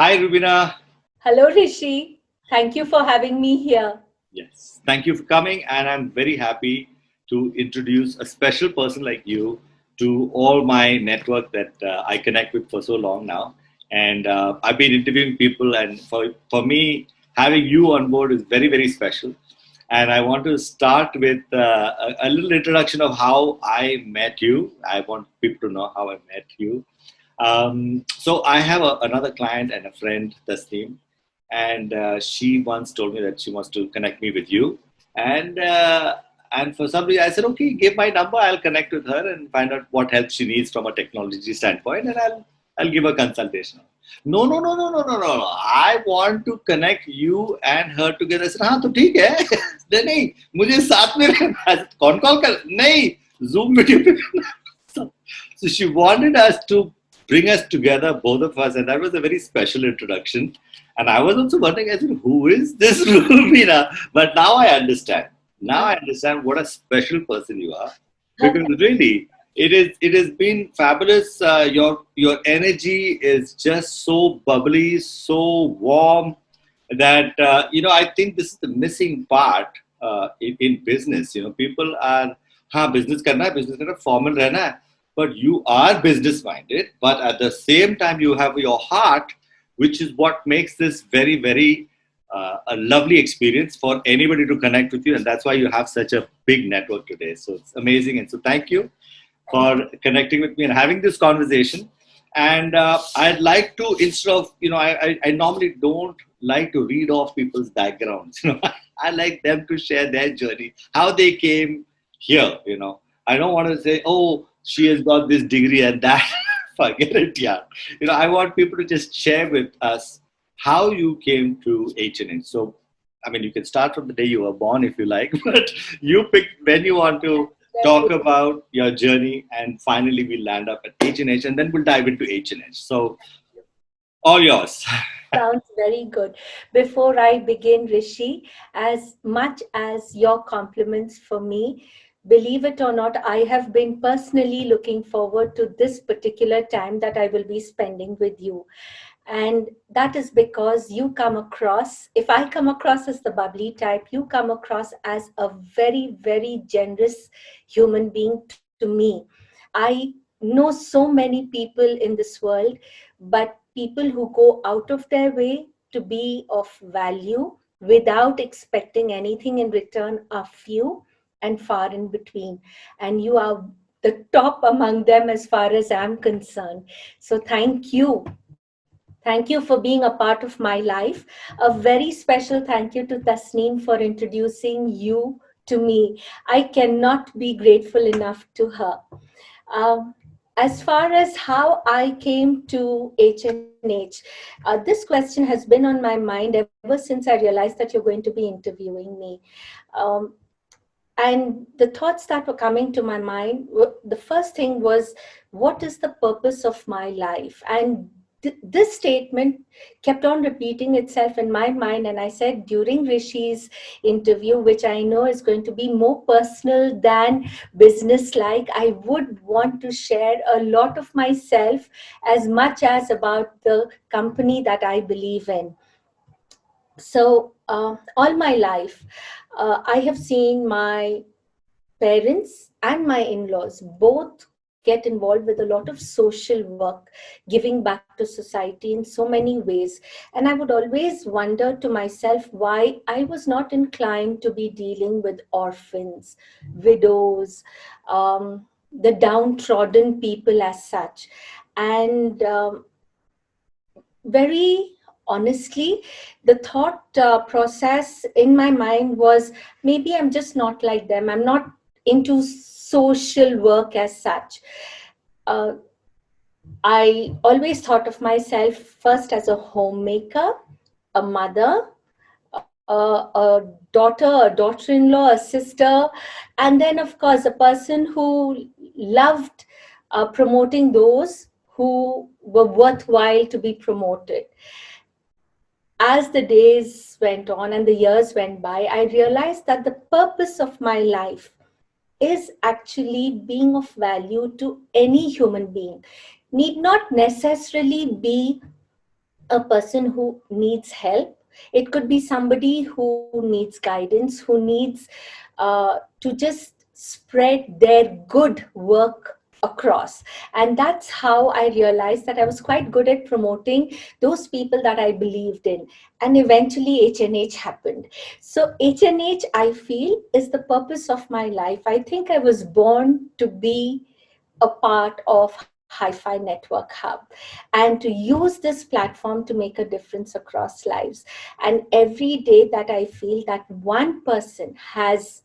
Hi, Rubina. Hello, Rishi. Thank you for having me here. Yes, thank you for coming, and I'm very happy to introduce a special person like you to all my network that I connect with for so long now. And I've been interviewing people, and for me, having you on board is very, very special. And I want to start with a little introduction of how I met you. I want people to know how I met you. So I have another client and a friend, Tasneem, and she once told me that she wants to connect me with you, and and for some reason I said, okay, give my number, I'll connect with her and find out what help she needs from a technology standpoint, and I'll give a consultation. No, no, no, no, no, no, no, no. I want to connect you and her together. I said, हाँ तो ठीक है. नहीं नहीं मुझे साथ में रहना. कौन कॉल कर नहीं Zoom वीडियो पे करना. So she wanted us to bring us together, both of us, and that was a very special introduction. And I was also wondering, I said, who is this Rubina? But now I understand. Now I understand what a special person you are, because really, it has been fabulous. Your energy is just so bubbly, so warm that I think this is the missing part in business. People are हाँ business करना formal रहना है, but you are business minded, but at the same time you have your heart, which is what makes this very, very a lovely experience for anybody to connect with you, and that's why you have such a big network today. So it's amazing, and so thank you for connecting with me and having this conversation. And I'd like to, instead of, I normally don't like to read off people's backgrounds. I like them to share their journey, how they came here. I don't want to say, oh, she has got this degree and that. Forget it, yeah. I want people to just share with us how you came to HNH. So, I mean, you can start from the day you were born if you like, but you pick when you want to talk about your journey, and finally we land up at HNH, and then we'll dive into HNH. So, all yours. Sounds very good. Before I begin, Rishi, as much as your compliments for me, believe it or not, I have been personally looking forward to this particular time that I will be spending with you. And that is because you come across, if I come across as the bubbly type, you come across as a very, very generous human being to me. I know so many people in this world, but people who go out of their way to be of value without expecting anything in return are few and far in between. And you are the top among them as far as I'm concerned. So thank you. Thank you for being a part of my life. A very special thank you to Tasneem for introducing you to me. I cannot be grateful enough to her. Um, as far as how I came to HNH, this question has been on my mind ever since I realized that you're going to be interviewing me. Um, and the thoughts that were coming to my mind, the first thing was, what is the purpose of my life? And this statement kept on repeating itself in my mind. And I said during Rishi's interview, which I know is going to be more personal than business like, I would want to share a lot of myself as much as about the company that I believe in. So, all my life, I have seen my parents and my in-laws both get involved with a lot of social work, giving back to society in so many ways. And I would always wonder to myself why I was not inclined to be dealing with orphans, widows, the downtrodden people as such. And very honestly, the thought process in my mind was, maybe I'm just not like them. I'm not into social work as such. Uh, I always thought of myself first as a homemaker, a mother, a daughter, a daughter-in-law, a sister, and then, of course, a person who loved promoting those who were worthwhile to be promoted. As the days went on and the years went by, I realized that the purpose of my life is actually being of value to any human being. Need not necessarily be a person who needs help. It could be somebody who needs guidance, who needs to just spread their good work across. And that's how I realized that I was quite good at promoting those people that I believed in. And eventually HNH happened. So HNH, I feel, is the purpose of my life. I think I was born to be a part of Hi-Fi Network Hub and to use this platform to make a difference across lives. And every day that I feel that one person has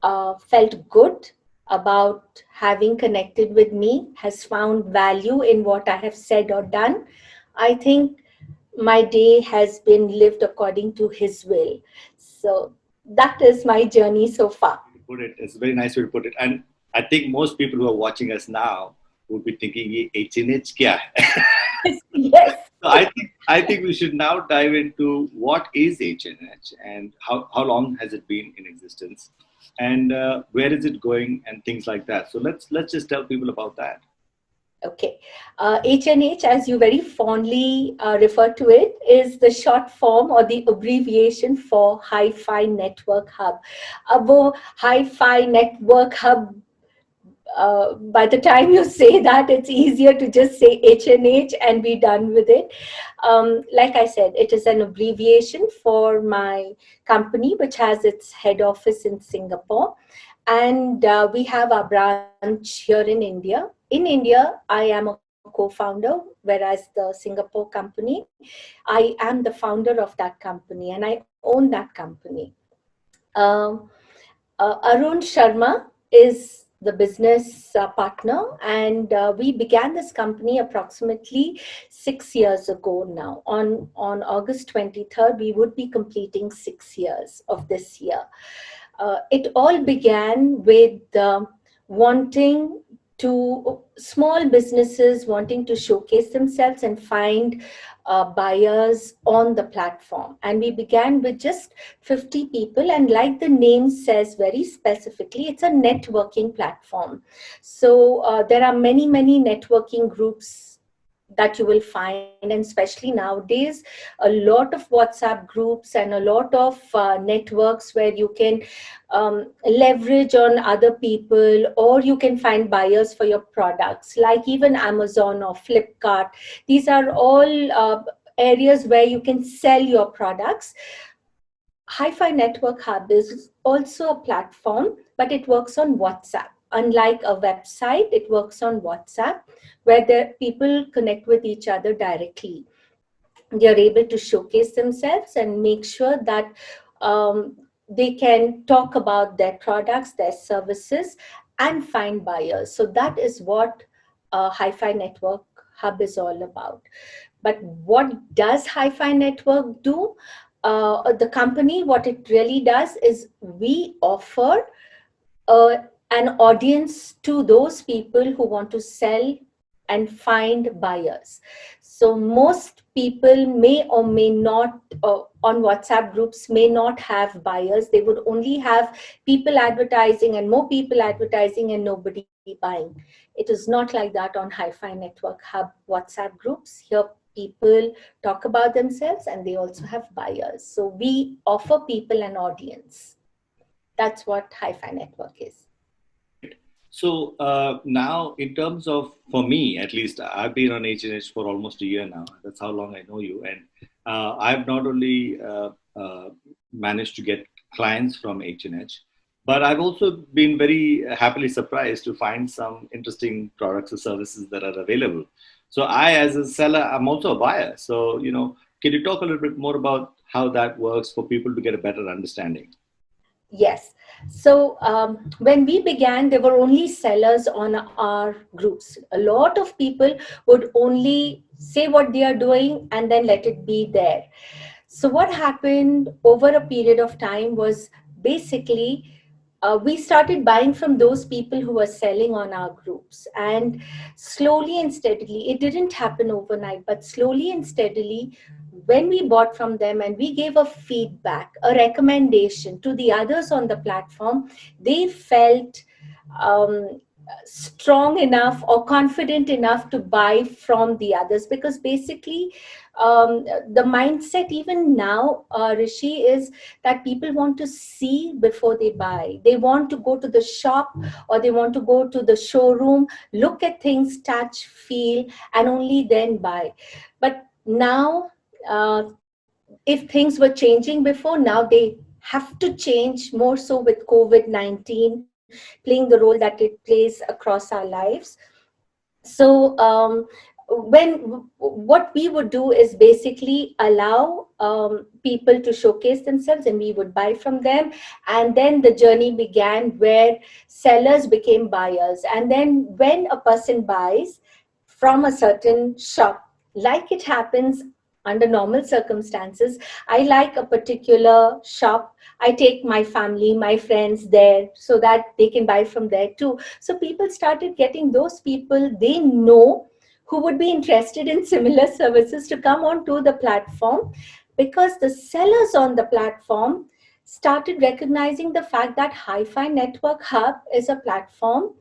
felt good about having connected with me, has found value in what I have said or done, I think my day has been lived according to his will. So that is my journey so far. Put it. It's a very nice way to put it. And I think most people who are watching us now would be thinking, "ये HNH क्या है?" Yes. So I think we should now dive into what is HNH and how long has it been in existence, and where is it going and things like that. So let's just tell people about that. Okay. HNH, as you very fondly refer to it, is the short form or the abbreviation for Hi-Fi Network Hub. Abo Hi-Fi Network Hub, by the time you say that, it's easier to just say HNH and be done with it. Like I said, it is an abbreviation for my company, which has its head office in Singapore. And we have our branch here in India. In India, I am a co-founder, whereas the Singapore company, I am the founder of that company and I own that company. Um, Arun Sharma is the business partner, and we began this company approximately 6 years ago now. On August 23rd, we would be completing 6 years of this year. It all began with wanting to small businesses wanting to showcase themselves and find buyers on the platform. And we began with just 50 people. And like the name says very specifically, it's a networking platform. So there are many, many networking groups that you will find, and especially nowadays a lot of WhatsApp groups and a lot of networks where you can leverage on other people, or you can find buyers for your products, like even Amazon or Flipkart. These are all areas where you can sell your products. Hi-Fi Network Hub is also a platform, but it works on WhatsApp. Unlike a website, it works on WhatsApp, where the people connect with each other directly. They are able to showcase themselves and make sure that they can talk about their products, their services, and find buyers. So that is what Hi-Fi Network Hub is all about. But what does Hi-Fi Network do? The company, what it really does is we offer uh, an audience to those people who want to sell and find buyers. So most people may or may not on WhatsApp groups may not have buyers. They would only have people advertising and more people advertising and nobody buying. It is not like that on Hi-Fi Network Hub WhatsApp groups. Here people talk about themselves and they also have buyers. So we offer people an audience. That's what Hi-Fi Network is. Great. So now, in terms of, for me at least, I've been on HNH for almost a year now. That's how long I know you, and I've not only managed to get clients from HNH, but I've also been very happily surprised to find some interesting products or services that are available. So I, as a seller, I'm also a buyer. So can you talk a little bit more about how that works for people to get a better understanding? Yes. So when we began, there were only sellers on our groups. A lot of people would only say what they are doing and then let it be there. So what happened over a period of time was basically we started buying from those people who were selling on our groups. And slowly and steadily, it didn't happen overnight, but slowly and steadily, when we bought from them and we gave a feedback, a recommendation to the others on the platform, they felt strong enough or confident enough to buy from the others, because basically the mindset even now, Rishi, is that people want to see before they buy. They want to go to the shop or they want to go to the showroom, look at things, touch, feel, and only then buy. But now, if things were changing before, now they have to change more so with COVID-19 playing the role that it plays across our lives. So when what we would do is basically allow people to showcase themselves and we would buy from them, and then the journey began where sellers became buyers. And then when a person buys from a certain shop, like it happens under normal circumstances, I like a particular shop, I take my family, my friends there so that they can buy from there too. So people started getting those people they know who would be interested in similar services to come onto the platform, because the sellers on the platform started recognizing the fact that Hi-Fi Network Hub is a platform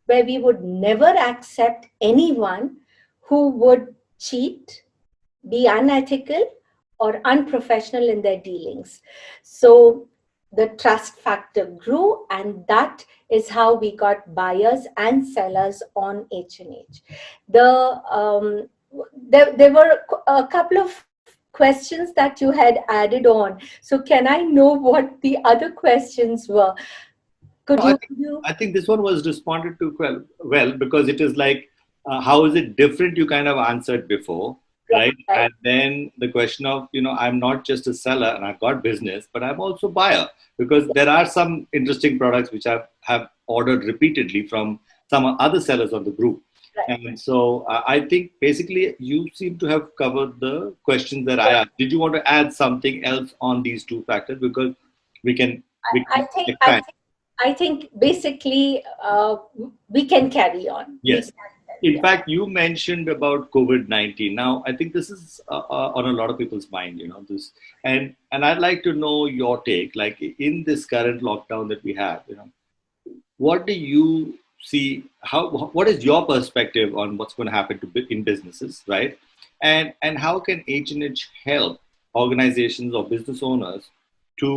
where we would never accept anyone who would cheat, be unethical, or unprofessional in their dealings. So the trust factor grew, and that is how we got buyers and sellers on H&H. The there were a couple of questions that you had added on. So can I know what the other questions were? No, Could you I think this one was responded to well, because it is like, how is it different? You kind of answered before, right? right? And then the question of, I'm not just a seller and I've got business, but I'm also buyer, because there are some interesting products which I have ordered repeatedly from some other sellers on the group. Right. And so I think basically you seem to have covered the questions that I asked. Did you want to add something else on these two factors? Because we can we I can think I expand. think I think basically we can carry on. We Yes. can In carry on. fact, you mentioned about COVID-19. Now, I think this is on a lot of people's mind, this, and I'd like to know your take. Like in this current lockdown that we have, what do you see? What is your perspective on what's going to happen in businesses, right? And how can H&H help organizations or business owners to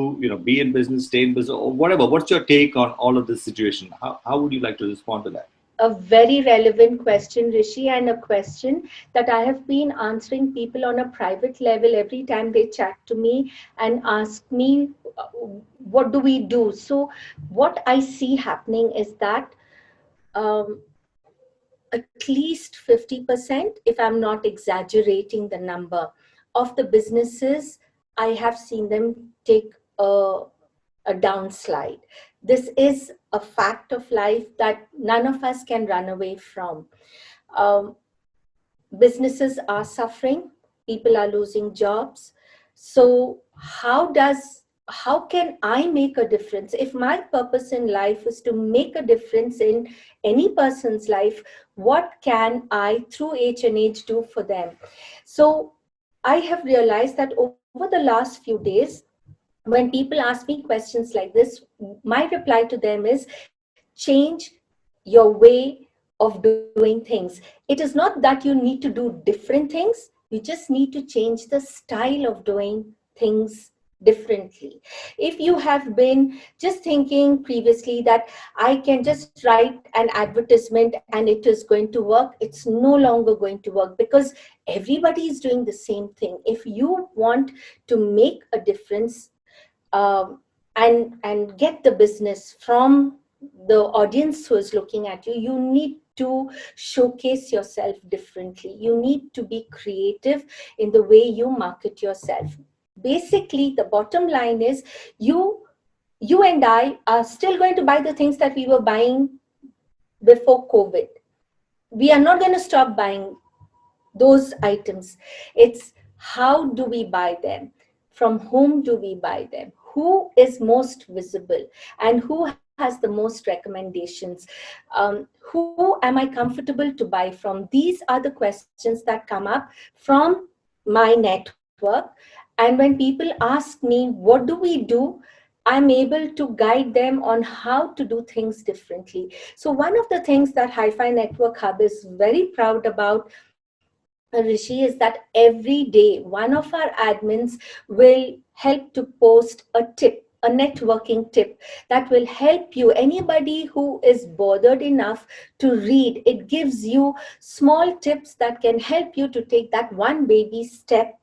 be in business, stay in business, or whatever? What's your take on all of this situation? How would you like to respond to that? A very relevant question, Rishi, and a question that I have been answering people on a private level every time they chat to me and ask me, what do we do? So, what I see happening is that um, at least 50%, if I'm not exaggerating the number, of the businesses, I have seen them take a downslide. This is a fact of life that none of us can run away from. Um, Businesses are suffering, people are losing jobs. So how can I make a difference? If my purpose in life is to make a difference in any person's life, what can I through H&H do for them? So I have realized that over the last few days, when people ask me questions like this, my reply to them is change your way of doing things. It is not that you need to do different things, you just need to change the style of doing things differently. If you have been just thinking previously that I can just write an advertisement and it is going to work, it's no longer going to work, because everybody is doing the same thing. If you want to make a difference, and get the business from the audience who is looking at you, you need to showcase yourself differently. You need to be creative in the way you market yourself. Basically, the bottom line is you and I are still going to buy the things that we were buying before COVID. We are not going to stop buying those items. It's how do we buy them? From whom do we buy them? Who is most visible? And who has the most recommendations? Who am I comfortable to buy from? These are the questions that come up from my network. And when people ask me, what do we do? I'm able to guide them on how to do things differently. So one of the things that Hi-Fi Network Hub is very proud about, Rishi, is that every day one of our admins will help to post a tip, a networking tip that will help you. Anybody who is bothered enough to read, it gives you small tips that can help you to take that one baby step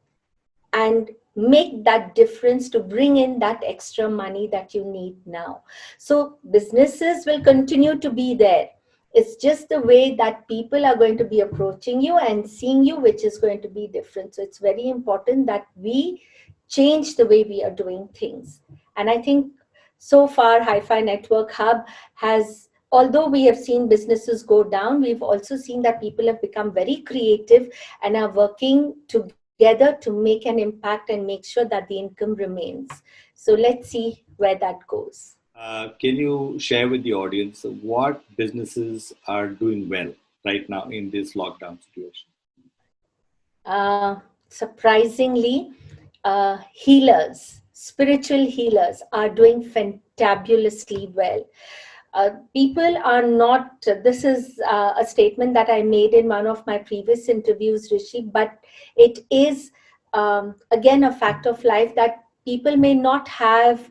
and make that difference to bring in that extra money that you need now. So businesses will continue to be there. It's just the way that people are going to be approaching you and seeing you, which is going to be different. So it's very important that we change the way we are doing things. And I think so far, Hi-Fi Network Hub has, although we have seen businesses go down, we've also seen that people have become very creative and are working together to make an impact and make sure that the income remains. So let's see where that goes. Can you share with the audience what businesses are doing well right now in this lockdown situation? Surprisingly, spiritual healers, are doing fantabulously well. People are not, this is a statement that I made in one of my previous interviews, Rishi, but it is again a fact of life that people may not have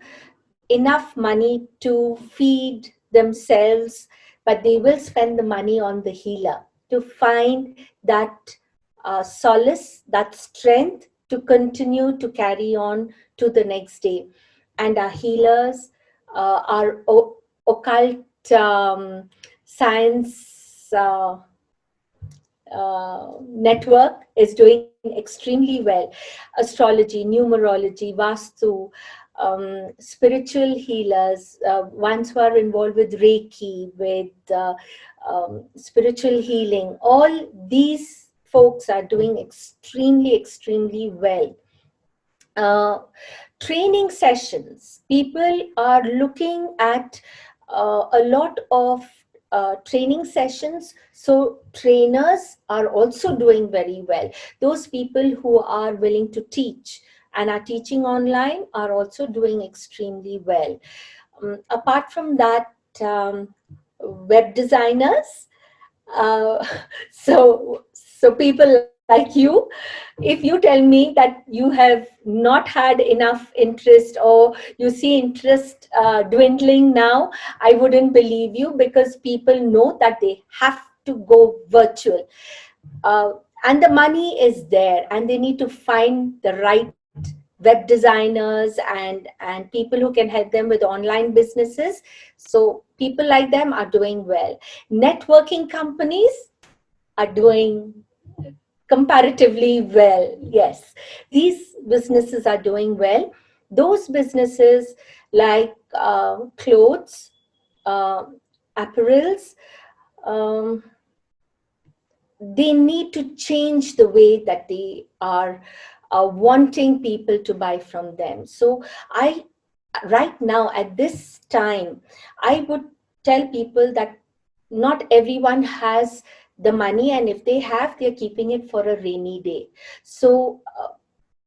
enough money to feed themselves, but they will spend the money on the healer to find that solace, that strength to continue to carry on to the next day. And our healers, our occult science network is doing extremely well. Astrology, numerology, Vastu, spiritual healers, ones who are involved with Reiki, with spiritual healing, all these folks are doing extremely, extremely well. uh, Training sessions, people are looking at a lot of training sessions, so trainers are also doing very well. Those people who are willing to teach and are teaching online are also doing extremely well. Apart from that, web designers, uh, so people like you, if you tell me that you have not had enough interest, or you see interest dwindling now, I wouldn't believe you, because people know that they have to go virtual. uh, and the money is there, and they need to find the right web designers and people who can help them with online businesses. So people like them are doing well. Networking companies are doing comparatively well. Yes, these businesses are doing well. Those businesses like clothes, uh, apparels, um, they need to change the way that they are wanting people to buy from them. So I, right now at this time, I would tell people that not everyone has the money, and if they have, they're keeping it for a rainy day. So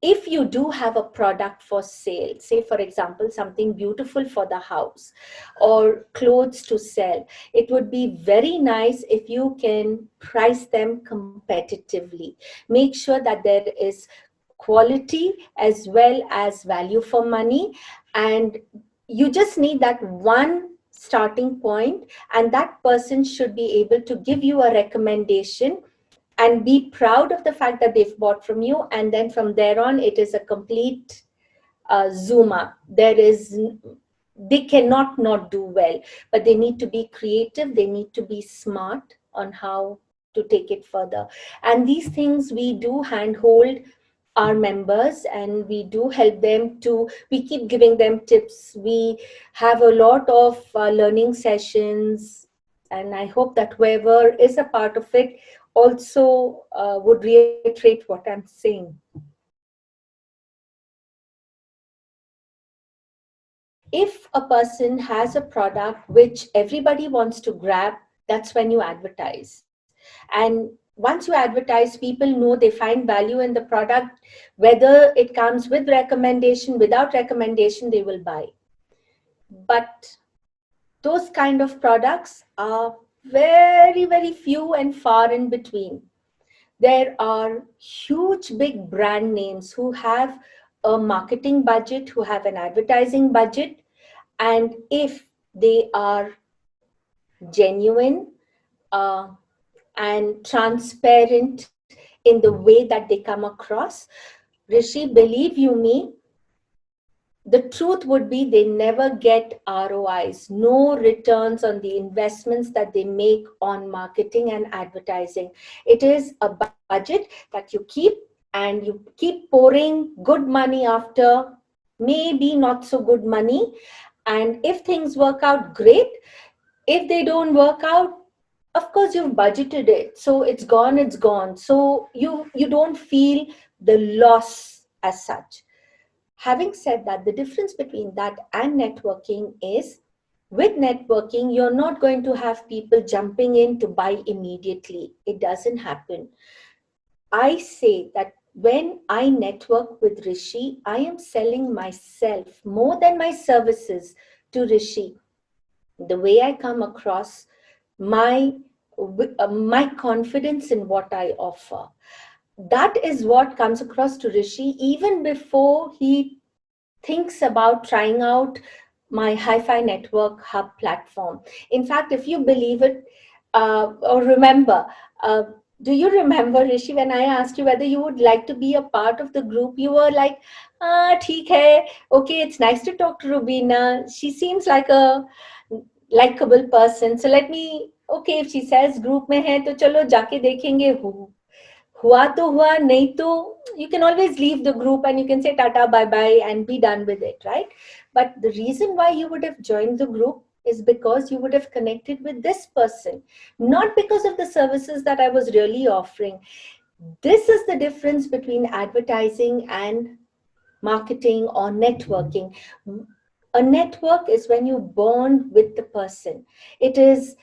if you do have a product for sale, say for example something beautiful for the house or clothes to sell, it would be very nice if you can price them competitively. Make sure that there is quality as well as value for money, and you just need that one starting point, and that person should be able to give you a recommendation and be proud of the fact that they've bought from you. And then from there on, it is a complete zoom up. They cannot not do well, but they need to be creative. They need to be smart on how to take it further. And these things we do handhold our members, and we do help them to, we keep giving them tips. We have a lot of learning sessions, and I hope that whoever is a part of it also would reiterate what I'm saying. If a person has a product which everybody wants to grab, that's when you advertise. And once you advertise, people know, they find value in the product, whether it comes with recommendation, without recommendation, they will buy. but those kind of products are very, very few and far in between. There are huge, big brand names who have a marketing budget, who have an advertising budget, and if they are genuine uh, and transparent in the way that they come across, Rishi, believe you me, the truth would be they never get ROIs, no returns on the investments that they make on marketing and advertising. It is a budget that you keep, and you keep pouring good money after maybe not so good money. And if things work out, great. If they don't work out, of course you've budgeted it. So it's gone. So you don't feel the loss as such. Having said that, the difference between that and networking is, with networking, you're not going to have people jumping in to buy immediately. It doesn't happen. I say that when I network with Rishi, I am selling myself more than my services to Rishi. The way I come across, my my confidence in what I offer, that is what comes across to Rishi even before he thinks about trying out my Hi-Fi Network Hub platform. In fact, if you believe it or remember, uh, do you remember, Rishi, when I asked you whether you would like to be a part of the group, you were like, theek hai, okay, it's nice to talk to Rubina. She seems like a likable person. So let me, okay, if she says group mein hai, to chalo jaake dekhenge हुआ तो हुआ नहीं तो you can always leave the group and you can say tata bye bye and be done with it, right? But the reason why you would have joined the group is because you would have connected with this person, not because of the services that I was really offering. This is the difference between advertising and marketing or networking. A network is when you bond with the person. It is,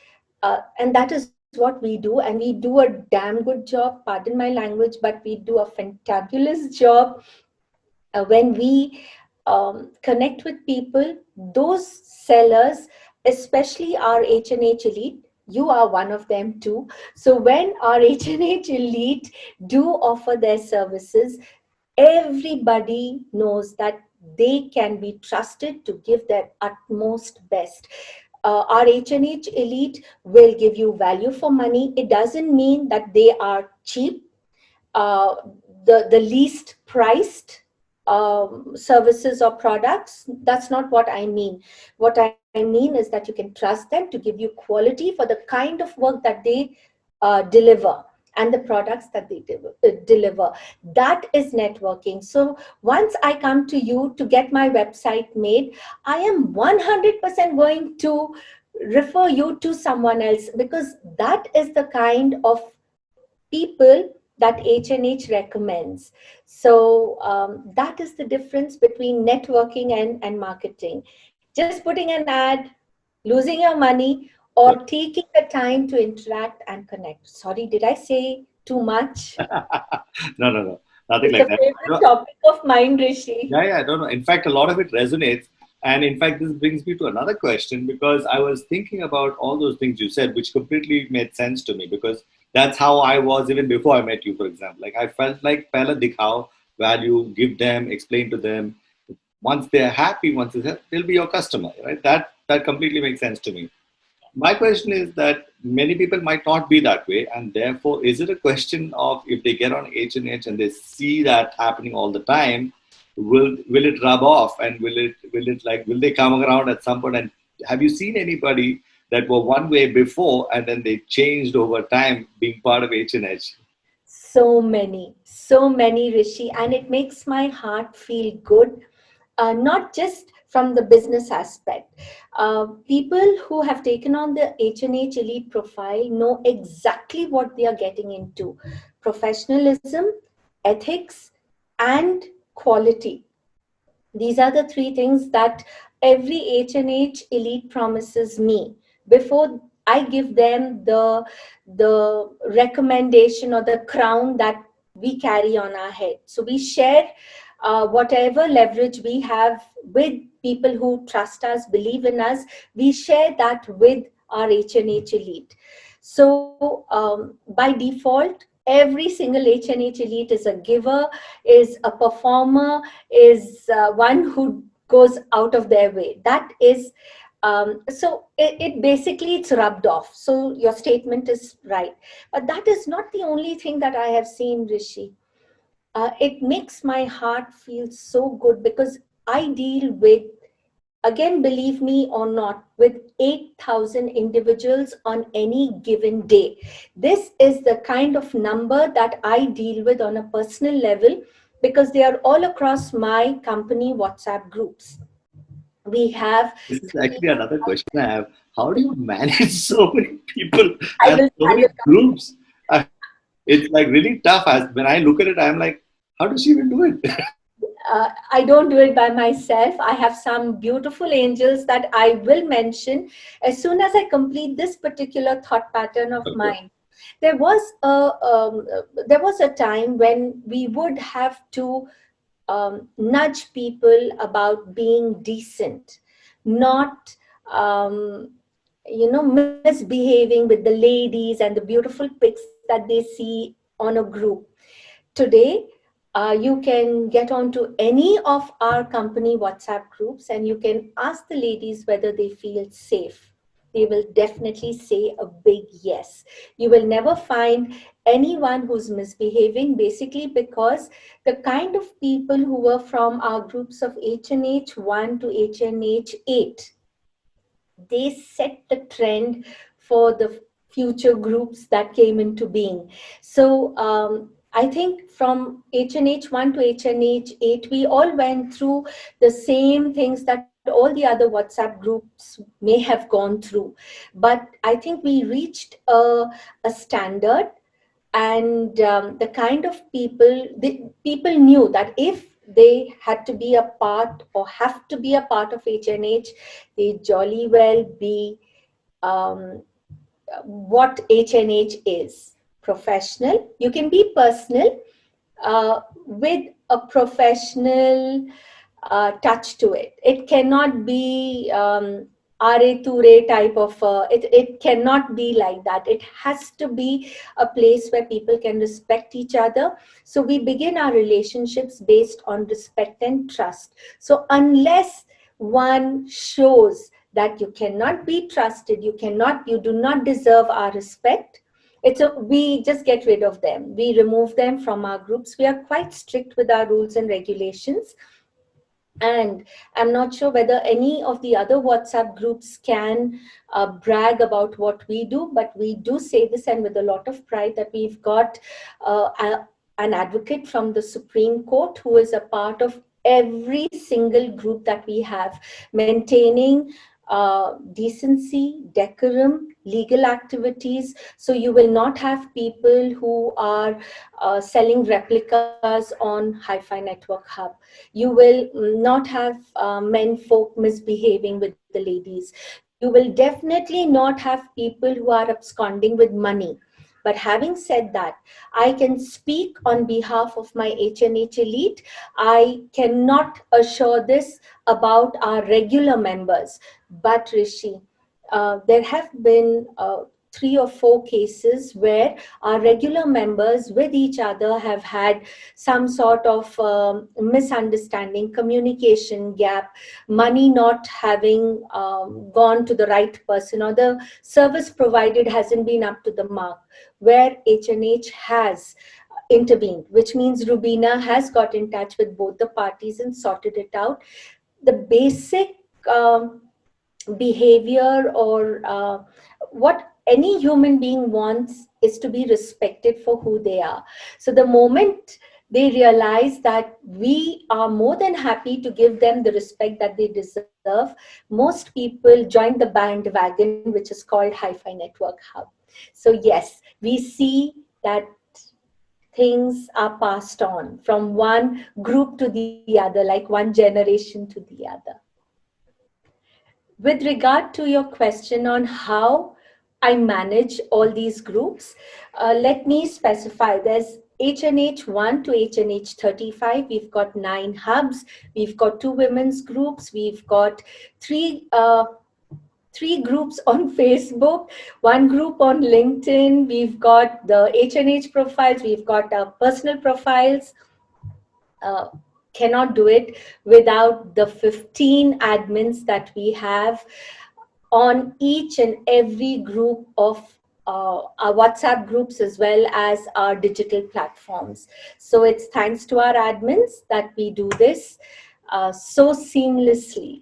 and that is what we do, and we do a damn good job. Pardon my language, but we do a fantabulous job when we connect with people. Those sellers, especially our H&H elite, you are one of them too. So when our H&H elite do offer their services, everybody knows that they can be trusted to give their utmost best. Our H&H elite will give you value for money. It doesn't mean that they are cheap, uh, the least priced services or products. That's not what I mean. What I mean is that you can trust them to give you quality for the kind of work that they deliver and the products that they deliver. That is networking. So once I come to you to get my website made, I am 100% going to refer you to someone else, because that is the kind of people that H&H recommends. So that is the difference between networking and marketing. Just putting an ad, losing your money, or taking the time to interact and connect. Sorry, did I say too much? No, no, no, nothing It's like a that. favorite topic of mine, Rishi. Yeah, yeah, I don't know. In fact, a lot of it resonates. And in fact, this brings me to another question, because I was thinking about all those things you said, which completely made sense to me, because that's how I was even before I met you, for example. Like, I felt like pehla dikhao, value, give them, explain to them. Once they're happy, they'll be your customer, right? That completely makes sense to me. My question is that many people might not be that way, and therefore, is it a question of, if they get on H&H and they see that happening all the time, will it rub off, and will they come around at some point? And have you seen anybody that were one way before and then they changed over time being part of H&H? So many, Rishi, and it makes my heart feel good, not just from the business aspect. People who have taken on the H&H Elite profile know exactly what they are getting into: professionalism, ethics, and quality. These are the three things that every H&H elite promises me before I give them the recommendation or the crown that we carry on our head. So we share whatever leverage we have with people who trust us, believe in us, we share that with our H&H elite. So by default, every single H&H elite is a giver, is a performer, is one who goes out of their way. That is, so it basically it's rubbed off. So your statement is right. But that is not the only thing that I have seen, Rishi. It makes my heart feel so good because I deal with, again, believe me or not, with 8,000 individuals on any given day. This is the kind of number that I deal with on a personal level because they are all across my company WhatsApp groups. We have This is three. actually another question I have. How do you manage so many people and so I many will groups? It's like really tough. As when I look at it, I'm like, how does she even do it? I don't do it by myself. I have some beautiful angels that I will mention as soon as I complete this particular thought pattern of Okay. mine. There was there was a time when we would have to nudge people about being decent, not misbehaving with the ladies and the beautiful pics that they see on a group. Today, you can get onto any of our company WhatsApp groups and you can ask the ladies whether they feel safe. They will definitely say a big yes. You will never find anyone who's misbehaving, basically because the kind of people who were from our groups of HNH 1 to HNH 8, they set the trend for the future groups that came into being. So I think from HNH 1 to HNH 8, we all went through the same things that all the other WhatsApp groups may have gone through. But I think we reached a standard, and the kind of people, the people knew that if they had to be a part or have to be a part of HNH, they jolly well be um, what HNH is: professional. You can be personal with a professional touch to it. It cannot be are ture type of, it cannot be like that. It has to be a place where people can respect each other. So we begin our relationships based on respect and trust. So unless one shows that you cannot be trusted, you do not deserve our respect, we just get rid of them. We remove them from our groups. We are quite strict with our rules and regulations. And I'm not sure whether any of the other WhatsApp groups can brag about what we do, but we do say this, and with a lot of pride, that we've got an advocate from the Supreme Court who is a part of every single group that we have, maintaining decency, decorum, legal activities. So you will not have people who are selling replicas on Hi-Fi Network Hub. You will not have men folk misbehaving with the ladies. You will definitely not have people who are absconding with money. But having said that, I can speak on behalf of my HNH elite. I cannot assure this about our regular members. But Rishi, there have been 3 or 4 cases where our regular members with each other have had some sort of misunderstanding, communication gap, money not having gone to the right person, or the service provided hasn't been up to the mark, where HNH has intervened, which means Rubina has got in touch with both the parties and sorted it out. The basic behavior, or what any human being wants, is to be respected for who they are. So the moment they realize that we are more than happy to give them the respect that they deserve, most people join the bandwagon, which is called Hi-Fi Network Hub. So yes, we see that things are passed on from one group to the other, like one generation to the other. With regard to your question on how I manage all these groups, let me specify. There's HNH 1 to HNH 35, we've got 9 hubs, we've got 2 women's groups, we've got 3 three groups on Facebook, one group on LinkedIn. We've got the HNH profiles, we've got our personal profiles. Uh, Cannot do it without the 15 admins that we have on each and every group of our WhatsApp groups as well as our digital platforms. So it's thanks to our admins that we do this so seamlessly.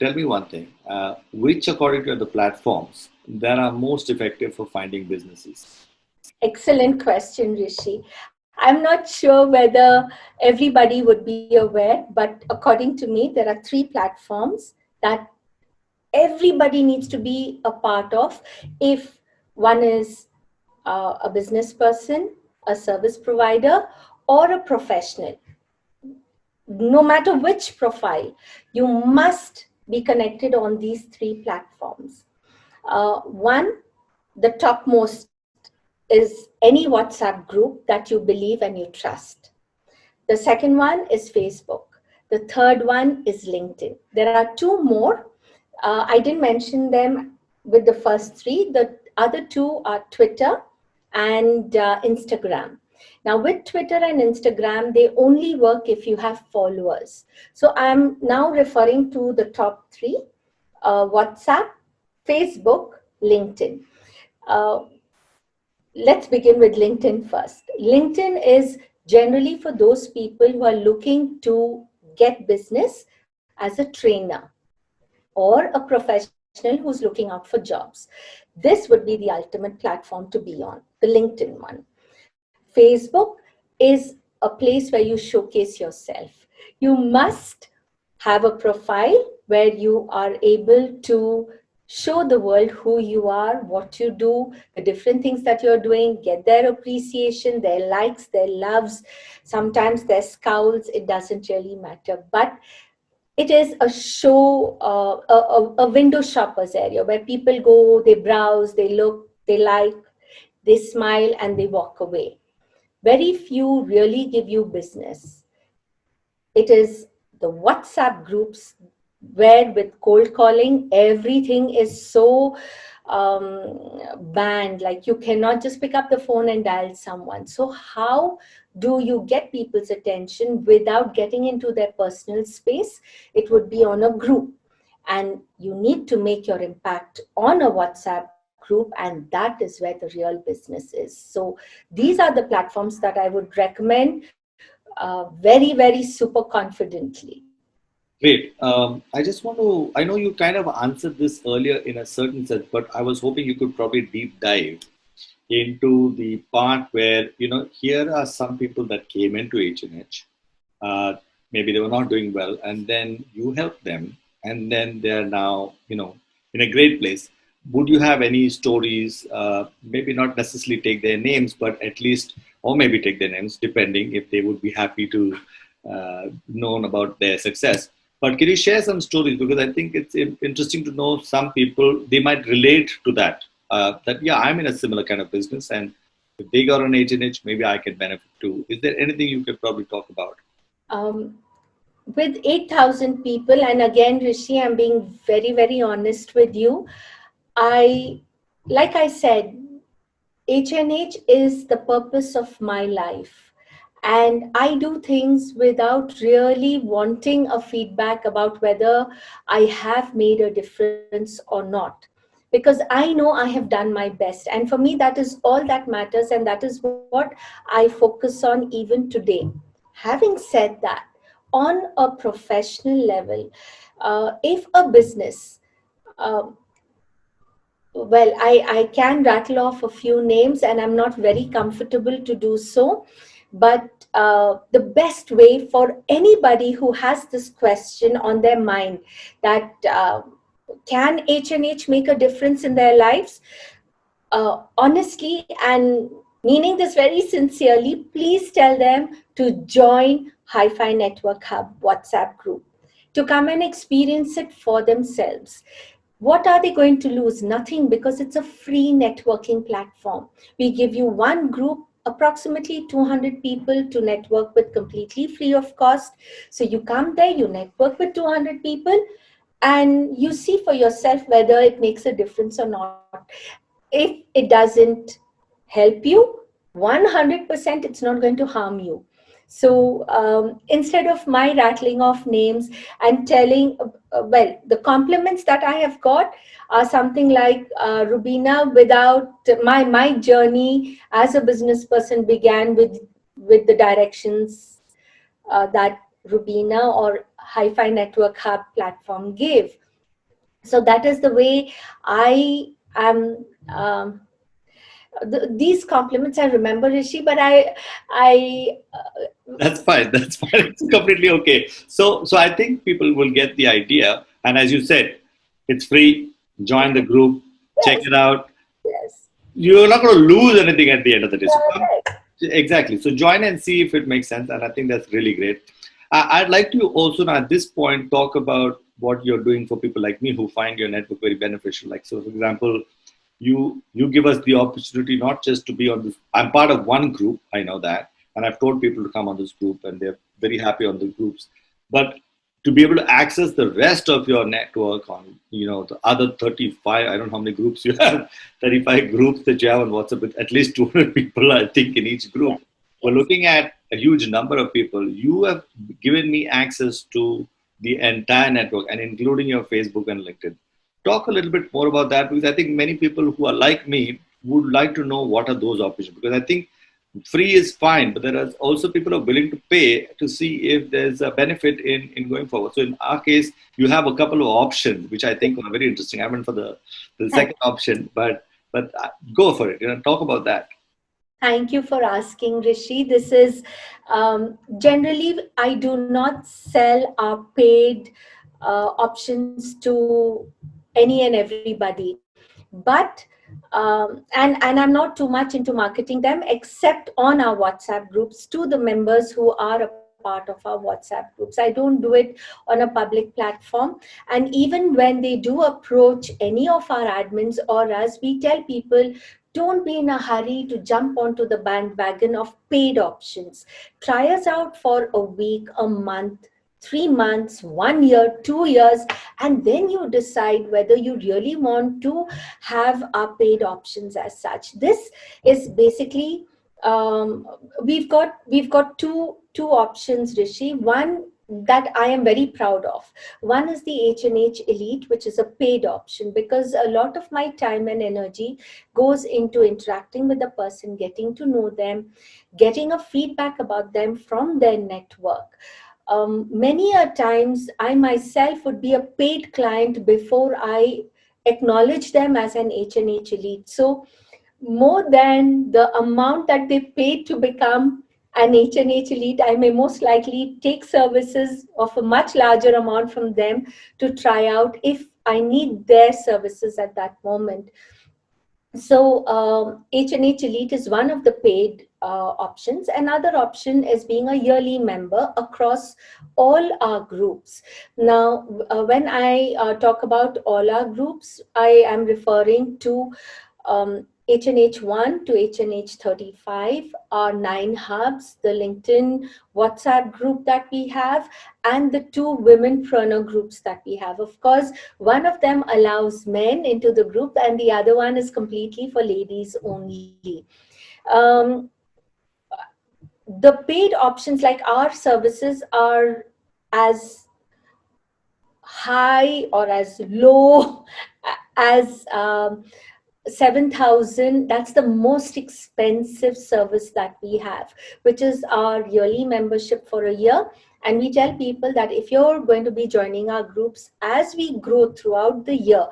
Tell me one thing, which according to the platforms that are most effective for finding businesses? Excellent question, Rishi. I'm not sure whether everybody would be aware, but according to me, there are 3 platforms that everybody needs to be a part of. If one is a business person, a service provider, or a professional, no matter which profile, you must be connected on these 3 platforms. One, the topmost is any WhatsApp group that you believe and you trust. The second one is Facebook. The third one is LinkedIn. There are 2 more. I didn't mention them with the first 3. The other 2 are Twitter and Instagram. Now, with Twitter and Instagram, they only work if you have followers. So I'm now referring to the top 3, WhatsApp, Facebook, LinkedIn. Uh, let's begin with LinkedIn first. LinkedIn is generally for those people who are looking to get business as a trainer or a professional who's looking out for jobs. This would be the ultimate platform to be on, the LinkedIn one. Facebook is a place where you showcase yourself. You must have a profile where you are able to show the world who you are, what you do, the different things that you're doing, get their appreciation, their likes, their loves, sometimes their scowls. It doesn't really matter. But it is a show, a window shoppers area where people go, they browse, they look, they like, they smile, and they walk away. Very few really give you business. It is the WhatsApp groups where with cold calling, everything is so banned. Like you cannot just pick up the phone and dial someone. So how do you get people's attention without getting into their personal space? It would be on a group. And you need to make your impact on a WhatsApp group, and that is where the real business is. So these are the platforms that I would recommend very, very super confidently. Great. I just want to, I know you kind of answered this earlier in a certain sense, but I was hoping you could probably deep dive into the part where, here are some people that came into H&H. Maybe they were not doing well, and then you helped them, and then they're now, in a great place. Would you have any stories, maybe not necessarily take their names, but at least, or maybe take their names, depending if they would be happy to known about their success. But can you share some stories? Because I think it's interesting to know some people, they might relate to that. That, yeah, I'm in a similar kind of business, and if they got on H&H, maybe I can benefit too. Is there anything you could probably talk about? Um, with 8,000 people, and again, Rishi, I'm being very, very honest with you. Like I said, HNH is the purpose of my life. And I do things without really wanting a feedback about whether I have made a difference or not. Because I know I have done my best. And for me, that is all that matters. And that is what I focus on even today. Having said that, on a professional level, if a business, uh, well, I can rattle off a few names and I'm not very comfortable to do so. But the best way for anybody who has this question on their mind that can H&H make a difference in their lives? Honestly, and meaning this very sincerely, please tell them to join Hi-Fi Network Hub WhatsApp group to come and experience it for themselves. What are they going to lose? Nothing, because it's a free networking platform. We give you one group approximately 200 people to network with completely free of cost. So you come there, you network with 200 people, and you see for yourself whether it makes a difference or not. If it doesn't help you, 100% it's not going to harm you. So instead of my rattling off names and telling, well, the compliments that I have got are something like, Rubina, without my journey as a business person began with the directions that Rubina or Hi-Fi Network Hub platform gave. So that is the way I am. These compliments I remember, Rishi, but I That's fine. That's fine. It's completely okay. So I think people will get the idea. And as you said, it's free. Join the group, check yes, it out. yes, You're not going to lose anything at the end of the day. So come, correct. exactly. So join and see if it makes sense. And I think that's really great. I'd like to also now at this point talk about what you're doing for people like me who find your network very beneficial. Like, so for example, you give us the opportunity not just to be on this. I'm part of one group, I know that, and I've told people to come on this group, and they're very happy on the groups. But to be able to access the rest of your network on, the other 35, I don't know how many groups you have, 35 groups that you have on WhatsApp with at least 200 people, I think, in each Yes, group. We're yes. looking at a huge number of people. You have given me access to the entire network and including your Facebook and LinkedIn. Talk a little bit more about that, because I think many people who are like me would like to know what are those options, because I think free is fine, but there are also people who are willing to pay to see if there's a benefit in going forward. So in our case, you have a couple of options which I think are very interesting. I went for the Thank second option, but go for it. Talk about that. Thank you for asking, Rishi. This is generally, I do not sell our paid options to any and everybody. But and I'm not too much into marketing them, except on our WhatsApp groups to the members who are a part of our WhatsApp groups. I don't do it on a public platform. And even when they do approach any of our admins or us, we tell people, don't be in a hurry to jump onto the bandwagon of paid options. Try us out for a week, a month, 3 months, 1 year, 2 years, and then you decide whether you really want to have our paid options as such. This is basically, we've got two options, Rishi. One that I am very proud of. One is the H&H Elite, which is a paid option, because a lot of my time and energy goes into interacting with the person, getting to know them, getting a feedback about them from their network. Many a times I myself would be a paid client before I acknowledge them as an H&H Elite. So more than the amount that they paid to become an H&H Elite, I may most likely take services of a much larger amount from them to try out if I need their services at that moment. So H&H Elite is one of the paid options. Another option is being a yearly member across all our groups. Now, when I talk about all our groups, I am referring to HNH1 to HNH35, our 9 hubs, the LinkedIn WhatsApp group that we have, and the 2 womenpreneur groups that we have. Of course, one of them allows men into the group, and the other one is completely for ladies only. Um, the paid options, like our services, are as high or as low as 7,000. That's the most expensive service that we have, which is our yearly membership for a year. And we tell people that if you're going to be joining our groups, as we grow throughout the year,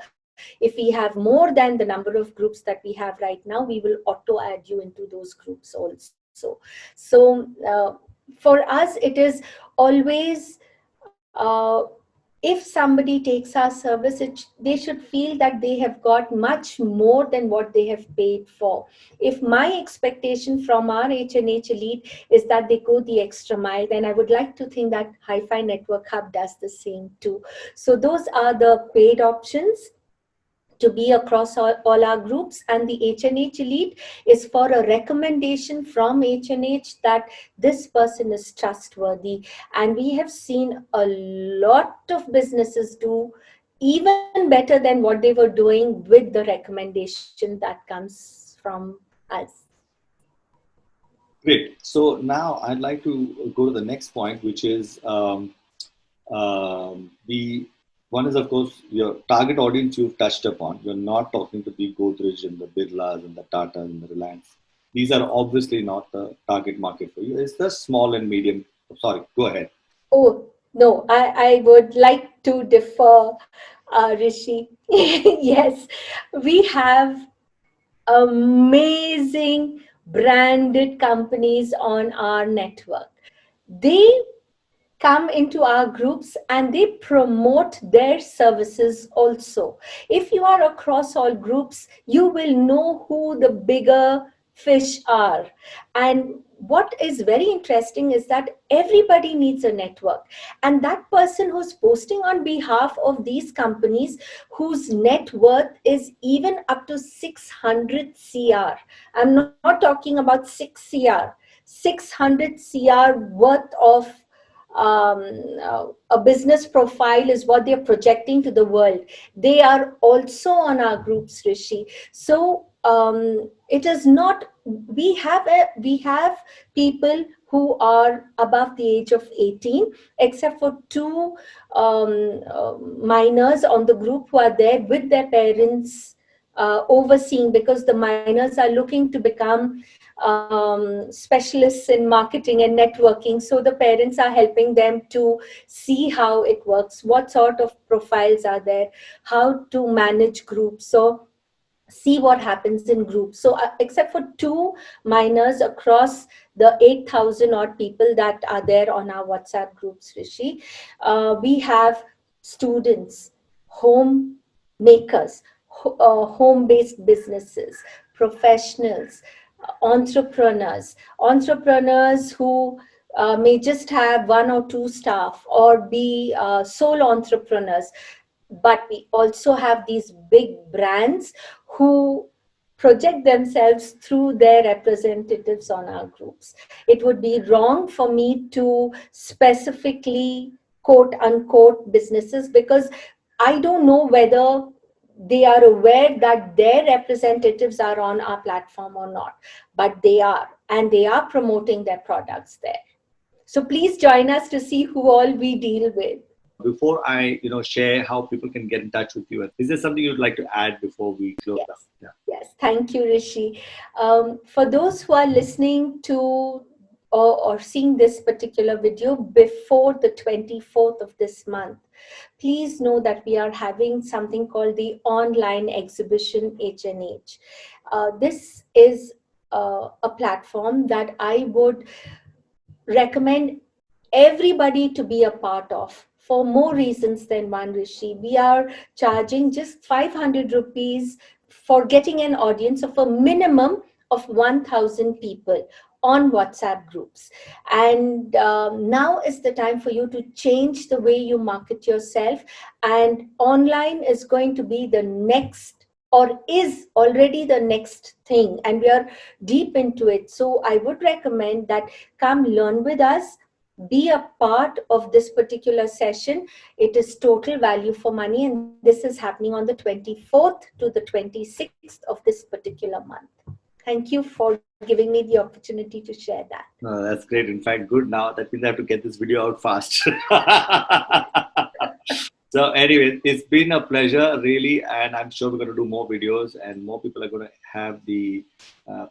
if we have more than the number of groups that we have right now, we will auto add you into those groups also. So for us, it is always, if somebody takes our service, they should feel that they have got much more than what they have paid for. If my expectation from our H&H Elite is that they go the extra mile, then I would like to think that Hi-Fi Network Hub does the same too. So those are the paid options. to be across all our groups, and the HNH Elite is for a recommendation from HNH that this person is trustworthy. And we have seen a lot of businesses do even better than what they were doing with the recommendation that comes from us. Great. So now I'd like to go to the next point, which is the one is, of course, your target audience you've touched upon. You're not talking to the Godrej and the Birlas and the Tata and the Reliance. These are obviously not the target market for you. It's the small and medium. Sorry, go ahead. Oh, no, I would like to differ, Rishi. Yes, we have amazing branded companies on our network. They come into our groups and they promote their services also. If you are across all groups, you will know who the bigger fish are. And what is very interesting is that everybody needs a network. And that person who's posting on behalf of these companies, whose net worth is even up to 600 CR. I'm not talking about 6 CR. 600 CR worth of a business profile is what they're projecting to the world. They are also on our groups, Rishi. So it is not. We have people who are above the age of 18, except for two minors on the group who are there with their parents overseeing, because the minors are looking to become specialists in marketing and networking. So the parents are helping them to see how it works, what sort of profiles are there, how to manage groups. So see what happens in groups. So except for two minors across the 8,000 odd people that are there on our WhatsApp groups, Rishi, we have students, home makers, home-based businesses, professionals, entrepreneurs who may just have one or two staff or be sole entrepreneurs. But we also have these big brands who project themselves through their representatives on our groups. It would be wrong for me to specifically quote unquote businesses, because I don't know whether they are aware that their representatives are on our platform or not, but they are, and they are promoting their products there. So please join us to see who all we deal with. Before I, share how people can get in touch with you, is there something you'd like to add before we close up? Yes, Yeah. yes. Thank you, Rishi. For those who are listening to or seeing this particular video before the 24th of this month, please know that we are having something called the online exhibition HNH. This is a platform that I would recommend everybody to be a part of for more reasons than one, Rishi. We are charging just 500 rupees for getting an audience of a minimum of 1,000 people on WhatsApp groups. And now is the time for you to change the way you market yourself. And online is going to be the next, or is already the next thing. And we are deep into it. So I would recommend that come learn with us, be a part of this particular session. It is total value for money, and this is happening on the 24th to the 26th of this particular month. Thank you for giving me the opportunity to share that. No, that's great. In fact, good now. That means I have to get this video out fast. So anyway, it's been a pleasure, really, and I'm sure we're going to do more videos, and more people are going to have the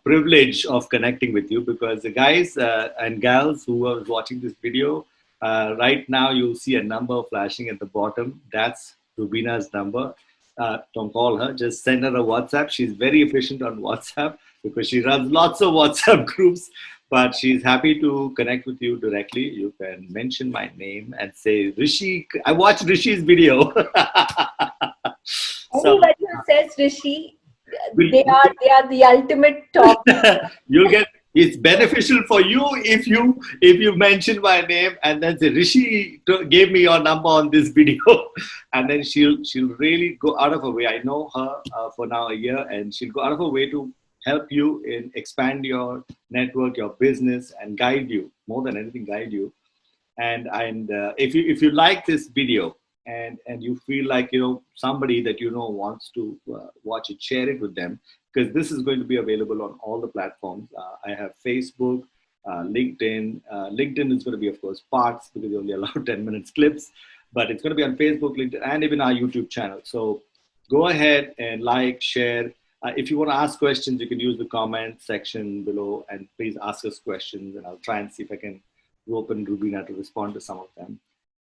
privilege of connecting with you, because the guys and gals who are watching this video, right now you'll see a number flashing at the bottom. That's Rubina's number. Don't call her, just send her a WhatsApp. She's very efficient on WhatsApp because she runs lots of WhatsApp groups, but she's happy to connect with you directly. You can mention my name and say, Rishi, I watched Rishi's video. So Anybody who says Rishi, they are the ultimate top. you'll get It's beneficial for you if you mention my name and then say Rishi gave me your number on this video, and then she'll really go out of her way. I know her for now a year, and she'll go out of her way to help you in expand your network, your business, and guide you more than anything, guide you. And if you like this video and you feel like somebody that wants to watch it, share it with them, because this is going to be available on all the platforms. I have Facebook, LinkedIn. LinkedIn is going to be, of course, parts, because you only allow 10 minutes clips, but it's going to be on Facebook, LinkedIn, and even our YouTube channel. So go ahead and like, share. If you want to ask questions, you can use the comment section below, and please ask us questions, and I'll try and see if I can open Rubina to respond to some of them.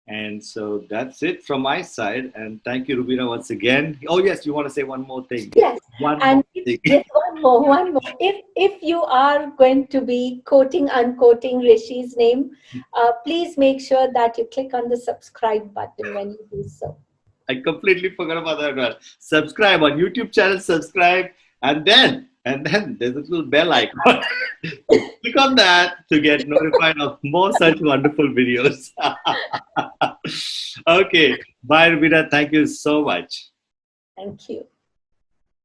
And so that's it from my side. And thank you, Rubina, once again. Oh, yes, you want to say one more thing? Yes, One and more thing. just one more. If you are going to be quoting, unquoting Rishi's name, please make sure that you click on the subscribe button when you do so. I completely forgot about that one. Subscribe on YouTube channel, subscribe, and then there's a little bell icon. Click on that to get notified of more such wonderful videos. Okay. Bye, Rubina. Thank you so much. Thank you.